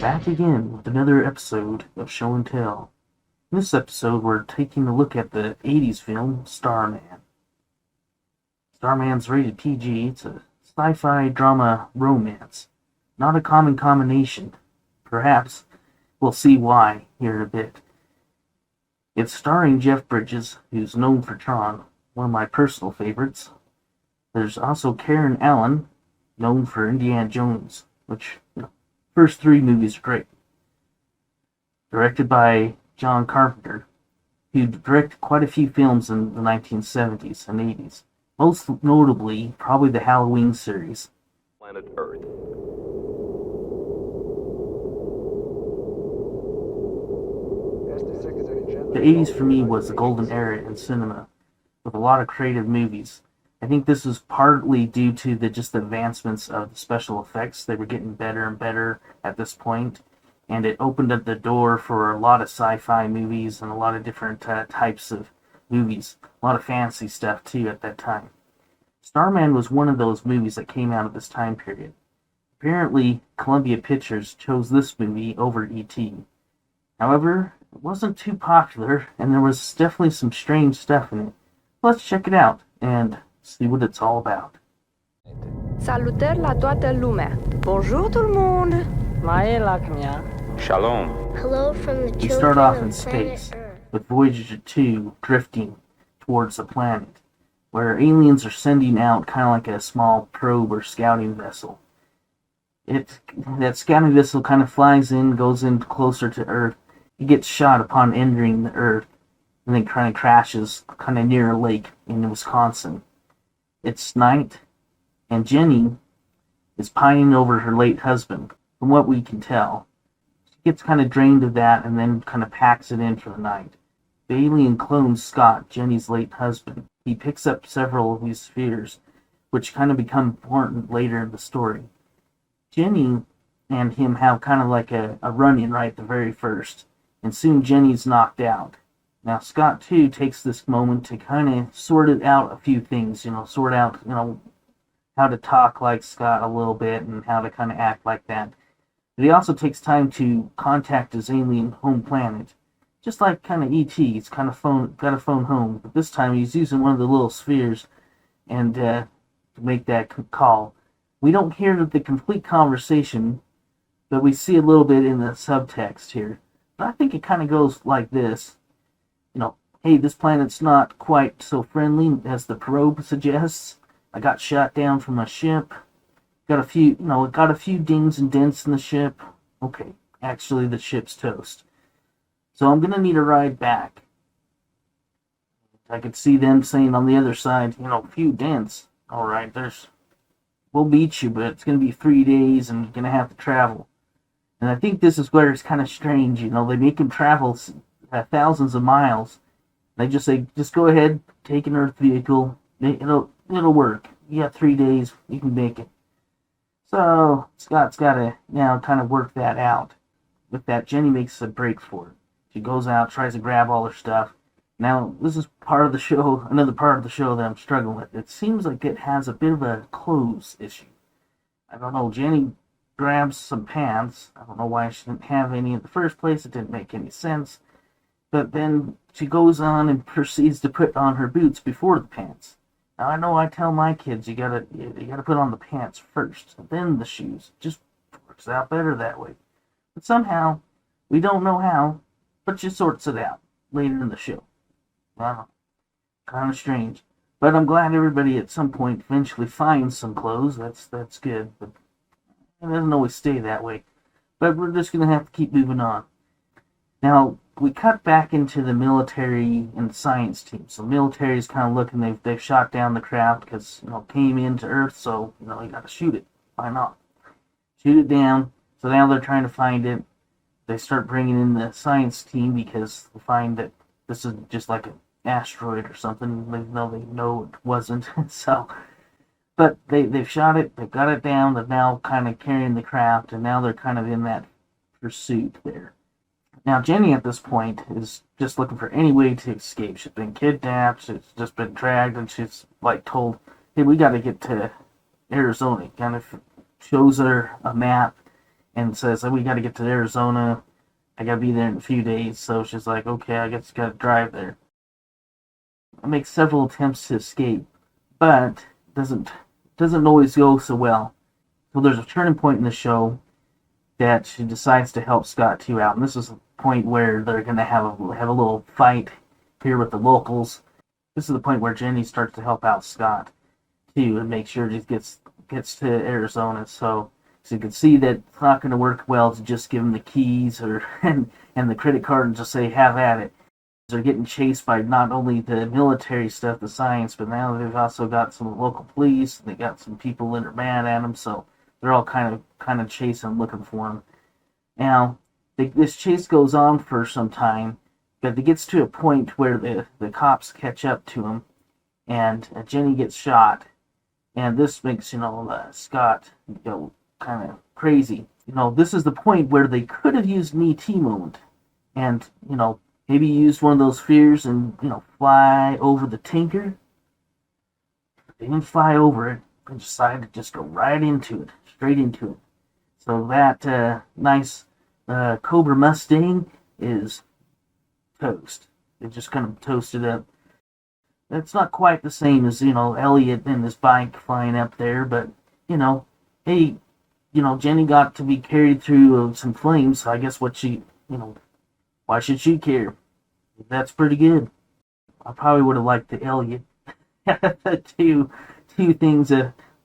Back again with another episode of Show and Tell. In this episode, we're taking a look at the 80s film Starman. Starman's rated PG. It's a sci-fi drama romance. Not a common combination. Perhaps we'll see why here in a bit. It's starring Jeff Bridges, who's known for Tron, one of my personal favorites. There's also Karen Allen, known for Indiana Jones, which, first three movies are great. Directed by John Carpenter, who directed quite a few films in the 1970s and 80s. Most notably, probably the Halloween series. Planet Earth. The 80s for me was the golden era in cinema, with a lot of creative movies. I think this was partly due to the advancements of the special effects. They were getting better and better at this point, and it opened up the door for a lot of sci-fi movies and a lot of different types of movies. A lot of fantasy stuff too at that time. Starman was one of those movies that came out at this time period. Apparently, Columbia Pictures chose this movie over E.T. However, it wasn't too popular, and there was definitely some strange stuff in it. Let's check it out and see what it's all about. Salutări la toată lumea. Bonjour tout le monde. Mai lac mea. Shalom. Hello from the We children start off of in planet space, Earth. with Voyager 2 drifting towards the planet, where aliens are sending out kind of like a small probe or scouting vessel. That scouting vessel kind of flies in, goes in closer to Earth. It gets shot upon entering the Earth, and then kind of crashes kind of near a lake in Wisconsin. It's night, and Jenny is pining over her late husband, from what we can tell. She gets kind of drained of that and then kind of packs it in for the night. The alien clones Scott, Jenny's late husband. He picks up several of these spheres, which kind of become important later in the story. Jenny and him have kind of like a run-in right at the very first, and soon Jenny's knocked out. Now, Scott, too, takes this moment to kind of sort it out a few things, sort out, how to talk like Scott a little bit and how to kind of act like that. But he also takes time to contact his alien home planet. Just like kind of E.T., he's kind of got a phone home, but this time he's using one of the little spheres and to make that call. We don't hear the complete conversation, but we see a little bit in the subtext here. But I think it kind of goes like this. Hey, this planet's not quite so friendly as the probe suggests. I got shot down from my ship. Got a few dings and dents in the ship. Okay, actually the ship's toast. So I'm gonna need a ride back. I could see them saying on the other side, few dents. Alright, we'll beat you, but it's gonna be 3 days and you're gonna have to travel. And I think this is where it's kind of strange, they make him travel thousands of miles. They just say, just go ahead, take an Earth vehicle, it'll work. You got 3 days, you can make it. So, Scott's got to now kind of work that out. With that, Jenny makes a break for it. She goes out, tries to grab all her stuff. Now, this is another part of the show that I'm struggling with. It seems like it has a bit of a clothes issue. I don't know, Jenny grabs some pants. I don't know why she didn't have any in the first place. It didn't make any sense. But then she goes on and proceeds to put on her boots before the pants. Now I know I tell my kids you gotta put on the pants first, and then the shoes. It just works out better that way. But somehow, we don't know how, but she sorts it out later in the show. Wow, kind of strange. But I'm glad everybody at some point eventually finds some clothes. That's good, but it doesn't always stay that way. But we're just gonna have to keep moving on. Now, we cut back into the military and science team. So military is kind of looking, they've shot down the craft because, came into Earth, so, you got to shoot it. Why not? Shoot it down. So now they're trying to find it. They start bringing in the science team because they find that this is just like an asteroid or something, even though they know it wasn't. But they've shot it, they've got it down, they're now kind of carrying the craft, and now they're kind of in that pursuit there. Now, Jenny at this point is just looking for any way to escape. She's been kidnapped, she's just been dragged, and she's told, hey, we got to get to Arizona. Kind of shows her a map, and says, "Oh, we got to get to Arizona. I got to be there in a few days." So she's like, "Okay, I guess got to drive there." Makes several attempts to escape, but doesn't always go so well. So there's a turning point in the show that she decides to help Scott 2 out, and this is the point where they're going to have a little fight here with the locals. This is the point where Jenny starts to help out Scott 2 and make sure he gets to Arizona. So you can see that it's not going to work well to just give him the keys and the credit card and just say have at it. They're getting chased by not only the military stuff, the science, but now they've also got some local police. They got some people that are mad at them, so they're all kind of chasing, looking for him. Now, this chase goes on for some time, but it gets to a point where the cops catch up to him, and Jenny gets shot, and this makes Scott go kind of crazy. This is the point where they could have used an ET moment, and maybe used one of those spheres and, fly over the Tinker. They didn't fly over it. They decided to just go right into it, straight into it. So that nice Cobra Mustang is toast. They just kind of toasted up. It's not quite the same as, Elliot and his bike flying up there, but, hey, Jenny got to be carried through some flames, so I guess why should she care? That's pretty good. I probably would have liked the Elliot. two things,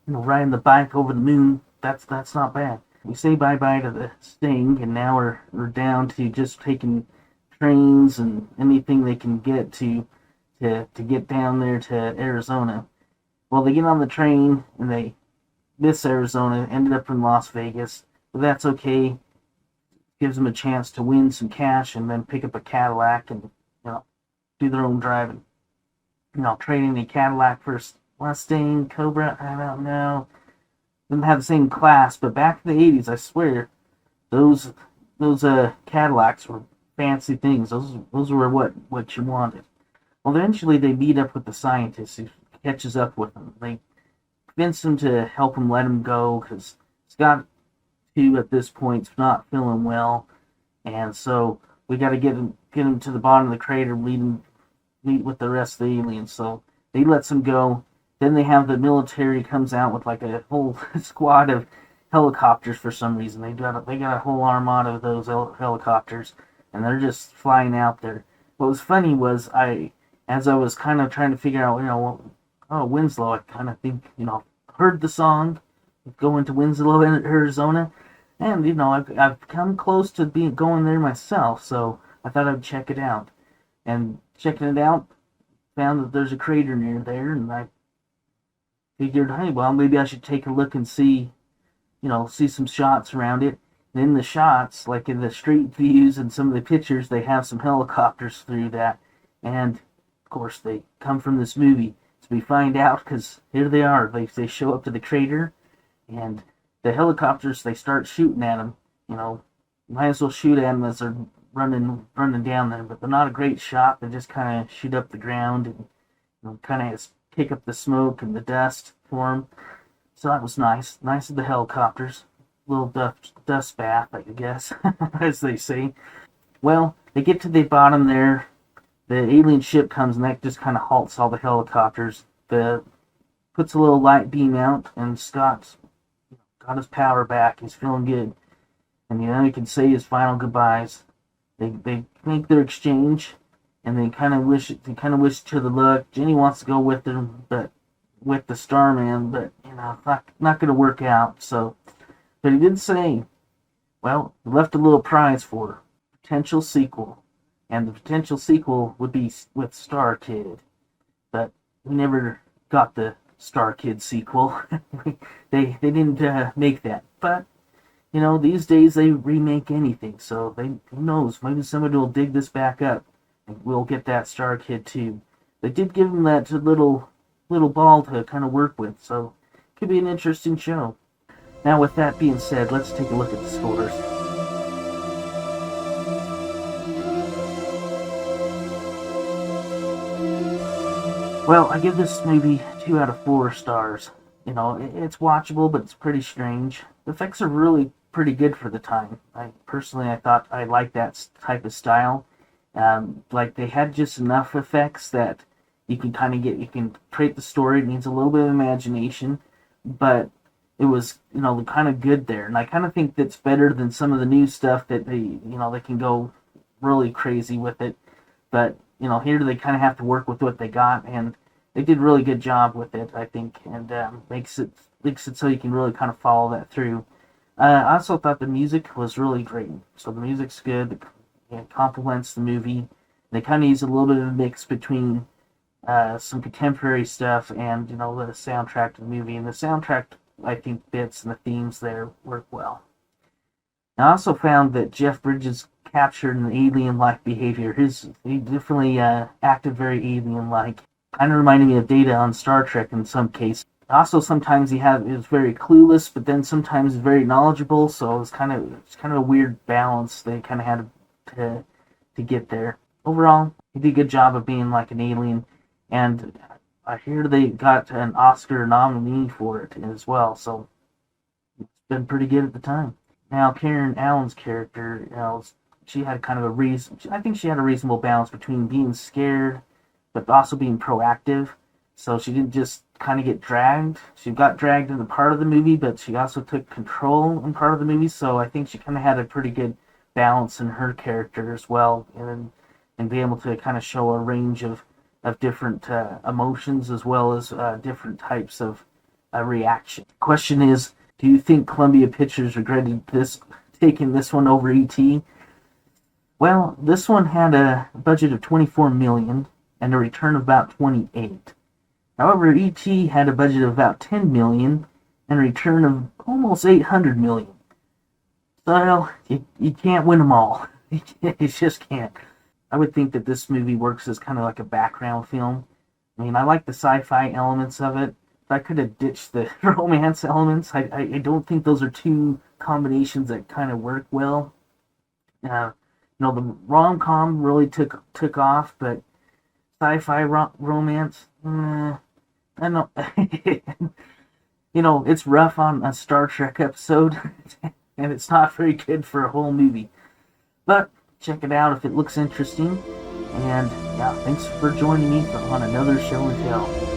riding the bike over the moon. That's not bad. We say bye-bye to the Sting, and now we're down to just taking trains and anything they can get to get down there to Arizona. Well, they get on the train, and they miss Arizona, ended up in Las Vegas, but that's okay. Gives them a chance to win some cash and then pick up a Cadillac and do their own driving. Trading a Cadillac for Mustang, Cobra, I don't know. Didn't have the same class, but back in the 80s, I swear, those Cadillacs were fancy things. Those were what you wanted. Well, eventually they meet up with the scientist who catches up with them. They convince him to help him let him go because Scott 2 at this point's not feeling well, and so we got to get him to the bottom of the crater, meet with the rest of the aliens. So they lets him go. Then they have the military comes out with like a whole squad of helicopters for some reason. They got a whole armada of those helicopters, and they're just flying out there. What was funny was as I was kind of trying to figure out, Winslow, I kind of think, heard the song, going to Winslow, Arizona, and I've come close to going there myself, so I thought I'd check it out. And checking it out, found that there's a crater near there, and I figured, hey, well, maybe I should take a look and see some shots around it. And in the shots, like in the street views and some of the pictures, they have some helicopters through that, and of course they come from this movie. So we find out because here they are. They show up to the crater, and the helicopters, they start shooting at them. Might as well shoot at them as they're running down there, but they're not a great shot. They just kind of shoot up the ground and kind of kick up the smoke and the dust for them. So that was nice. Nice of the helicopters. Little dust bath, I guess, as they say. Well, they get to the bottom there. The alien ship comes, and that just kind of halts all the helicopters. Puts a little light beam out, and Scott's got his power back. He's feeling good. And he can say his final goodbyes. They make their exchange, and they kind of wish to the luck. Jenny wants to go with them, but with the Starman, but not going to work out. So, but he did say, well, he left a little prize for her, potential sequel, and the potential sequel would be with Starkid, but we never got the Starkid sequel. they didn't make that, but these days they remake anything, so who knows, maybe somebody will dig this back up and we'll get that Starkid too. They did give him that little ball to kind of work with, so it could be an interesting show. Now with that being said, let's take a look at the scores. Well, I give this maybe 2 out of 4 stars. It's watchable, but it's pretty strange. The effects are really pretty good for the time. I thought I liked that type of style. Like they had just enough effects that you can you can create the story. It needs a little bit of imagination, but it was, kind of good there. And I kind of think that's better than some of the new stuff that they can go really crazy with it. But, here they kind of have to work with what they got, and they did a really good job with it, I think, and makes it so you can really kind of follow that through. I also thought the music was really great. So the music's good. It complements the movie. They kind of use a little bit of a mix between some contemporary stuff and, the soundtrack to the movie. And the soundtrack, I think, fits, and the themes there work well. I also found that Jeff Bridges captured an alien-like behavior. He definitely acted very alien-like. Kind of reminded me of Data on Star Trek in some cases. Also, sometimes he was very clueless, but then sometimes very knowledgeable. So it's kind of a weird balance they kind of had to get there. Overall, he did a good job of being like an alien, and I hear they got an Oscar nominee for it as well. So it's been pretty good at the time. Now, Karen Allen's character, she had kind of I think she had a reasonable balance between being scared, but also being proactive. So she didn't just kind of get dragged. She got dragged in the part of the movie, but she also took control in part of the movie. So I think she kind of had a pretty good balance in her character as well, and be able to kind of show a range of different emotions as well as different types of reaction. Question is, do you think Columbia Pictures regretted taking this one over E.T.? Well, this one had a budget of $24 million and a return of about $28 million. However, E.T. had a budget of about $10 million and a return of almost $800 million. So, you can't win them all. You just can't. I would think that this movie works as kind of like a background film. I mean, I like the sci-fi elements of it. If I could have ditched the romance elements, I don't think those are two combinations that kind of work well. The rom-com really took off, but sci-fi romance, I don't it's rough on a Star Trek episode, and it's not very good for a whole movie. But check it out if it looks interesting. And yeah, thanks for joining me on another show and tell.